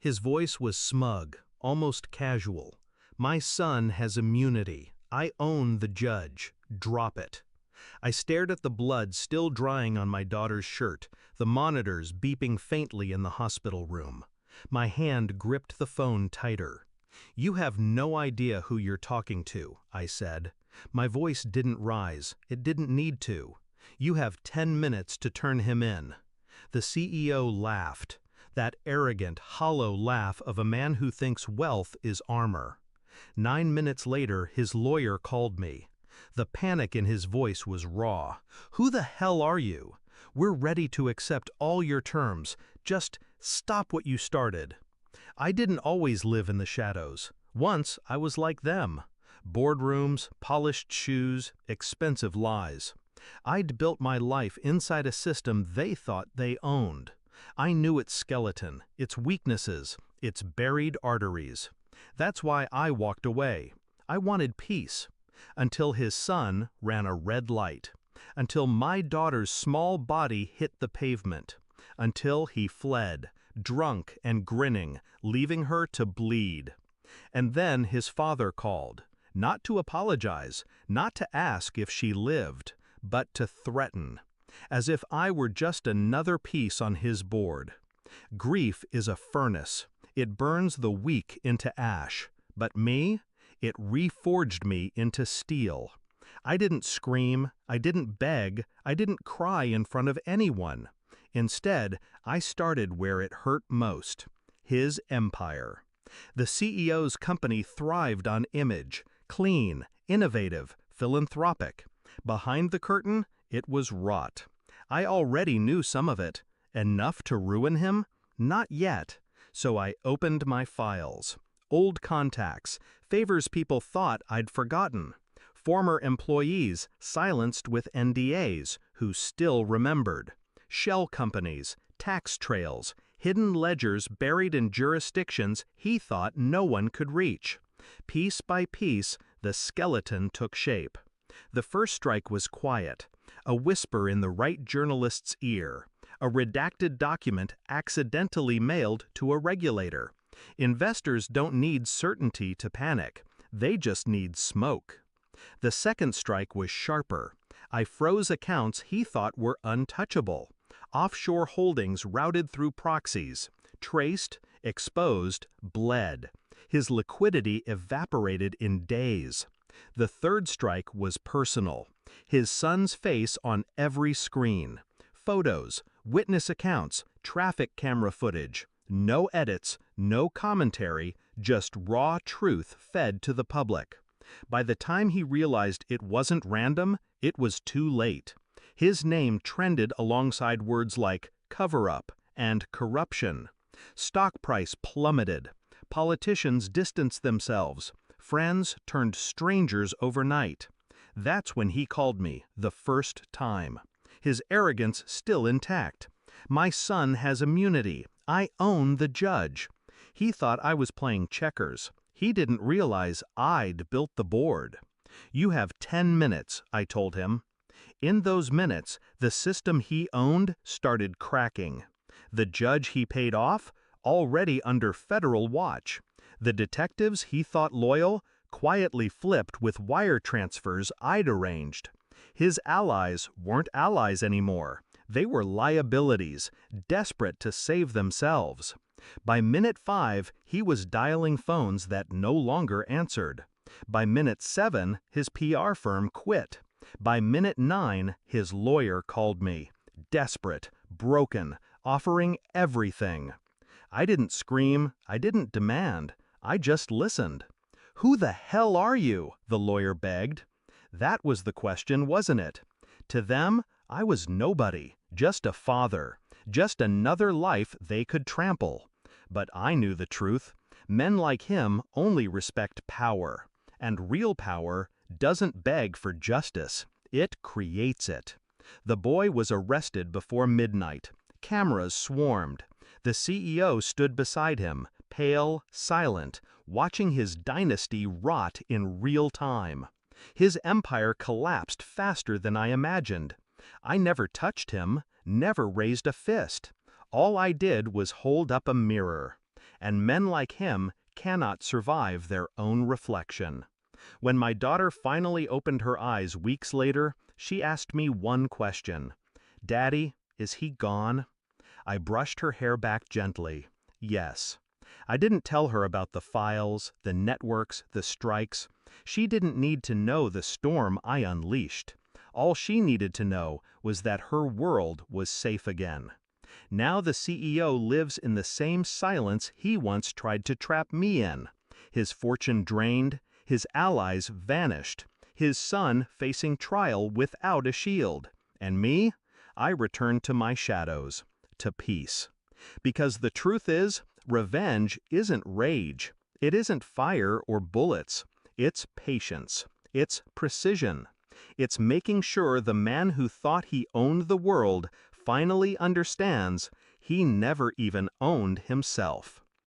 His voice was smug, almost casual. "My son has immunity. I own the judge. Drop it." I stared at the blood still drying on my daughter's shirt, the monitors beeping faintly in the hospital room. My hand gripped the phone tighter. "You have no idea who you're talking to," I said. My voice didn't rise. It didn't need to. "You have 10 minutes to turn him in." The CEO laughed. That arrogant, hollow laugh of a man who thinks wealth is armor. 9 minutes later, his lawyer called me. The panic in his voice was raw. "Who the hell are you? We're ready to accept all your terms. Just stop what you started." I didn't always live in the shadows. Once I was like them. Boardrooms, polished shoes, expensive lies. I'd built my life inside a system they thought they owned. I knew its skeleton, its weaknesses, its buried arteries. That's why I walked away. I wanted peace. Until his son ran a red light. Until my daughter's small body hit the pavement. Until he fled, drunk and grinning, leaving her to bleed. And then his father called, not to apologize, not to ask if she lived, but to threaten, as if I were just another piece on his board. Grief is a furnace. It burns the weak into ash. But me? It reforged me into steel. I didn't scream, I didn't beg, I didn't cry in front of anyone. Instead, I started where it hurt most, his empire. The CEO's company thrived on image, clean, innovative, philanthropic. Behind the curtain, it was rot. I already knew some of it. Enough to ruin him? Not yet. So I opened my files. Old contacts, favors people thought I'd forgotten. Former employees silenced with NDAs who still remembered. Shell companies, tax trails, hidden ledgers buried in jurisdictions he thought no one could reach. Piece by piece, the skeleton took shape. The first strike was quiet, a whisper in the right journalist's ear, a redacted document accidentally mailed to a regulator. Investors don't need certainty to panic, they just need smoke. The second strike was sharper. I froze accounts he thought were untouchable. Offshore holdings routed through proxies, traced, exposed, bled. His liquidity evaporated in days. The third strike was personal. His son's face on every screen. Photos, witness accounts, traffic camera footage. No edits, no commentary, just raw truth fed to the public. By the time he realized it wasn't random, it was too late. His name trended alongside words like cover-up and corruption. Stock price plummeted. Politicians distanced themselves. Friends turned strangers overnight. That's when he called me, the first time. His arrogance still intact. "My son has immunity. I own the judge." He thought I was playing checkers. He didn't realize I'd built the board. "You have 10 minutes, I told him. In those minutes, the system he owned started cracking. The judge he paid off, already under federal watch. The detectives he thought loyal, quietly flipped with wire transfers I'd arranged. His allies weren't allies anymore. They were liabilities, desperate to save themselves. By minute 5, he was dialing phones that no longer answered. By minute 7, his PR firm quit. By minute 9, his lawyer called me, desperate, broken, offering everything. I didn't scream, I didn't demand, I just listened. "Who the hell are you?" the lawyer begged. That was the question, wasn't it? To them, I was nobody, just a father, just another life they could trample. But I knew the truth. Men like him only respect power. And real power doesn't beg for justice. It creates it. The boy was arrested before midnight. Cameras swarmed. The CEO stood beside him, pale, silent, watching his dynasty rot in real time. His empire collapsed faster than I imagined. I never touched him, never raised a fist. All I did was hold up a mirror. and men like him cannot survive their own reflection. When my daughter finally opened her eyes weeks later, she asked me one question. "Daddy, is he gone?" I brushed her hair back gently. Yes. I didn't tell her about the files, the networks, the strikes. She didn't need to know the storm I unleashed. All she needed to know was that her world was safe again. Now the CEO lives in the same silence he once tried to trap me in. His fortune drained, his allies vanished, his son facing trial without a shield. And me? I returned to my shadows, to peace. Because the truth is, revenge isn't rage. It isn't fire or bullets. It's patience. It's precision. It's making sure the man who thought he owned the world finally understands he never even owned himself.